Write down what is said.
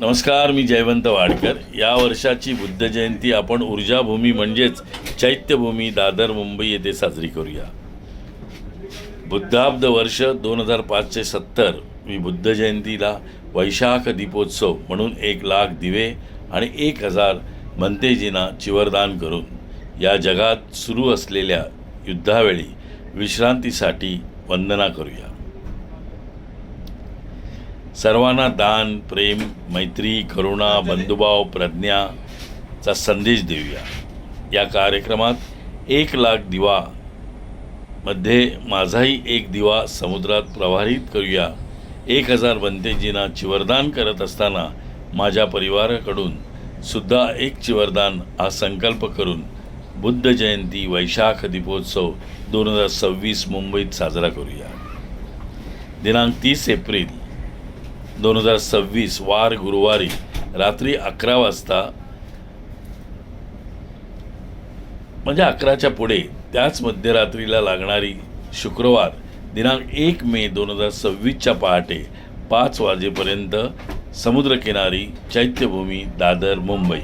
नमस्कार, मी जयवंत वाडकर। या वर्षाची बुद्ध जयंती आपण ऊर्जाभूमी म्हणजेच चैत्यभूमी दादर मुंबई येथे साजरी करूया। बुद्धाब्द वर्ष 2075 बुद्ध जयंतीला वैशाख दीपोत्सव म्हणून 1,00,000 दिवे आणि 1,000 भंतेजींना चिवरदान करून या जगात सुरू असलेल्या युद्धावेळी विश्रांतीसाठी वंदना करूया। सर्वांना दान, प्रेम, मैत्री, करुणा, बंधुभाव, प्रज्ञाचा संदेश देऊया। या कार्यक्रमात 1,00,000 दिवा मध्ये माझाही एक दिवा समुद्रात प्रवाहित करूया। 1,000 बंतेजींना चिवरदान करत असताना माझ्या परिवाराकडून सुद्धा एक चिवरदान हा संकल्प करून बुद्ध जयंती वैशाख दीपोत्सव 2026 मुंबईत साजरा करूया। दिनांक 30 एप्रिल 2026 वार गुरुवारी रात्री 11 वाजता म्हणजे 11च्या पुढे त्याच मध्यरात्रीला लागणारी शुक्रवार दिनांक 1 मे 2026च्या पहाटे 5 वाजेपर्यंत समुद्रकिनारी चैत्यभूमी दादर मुंबई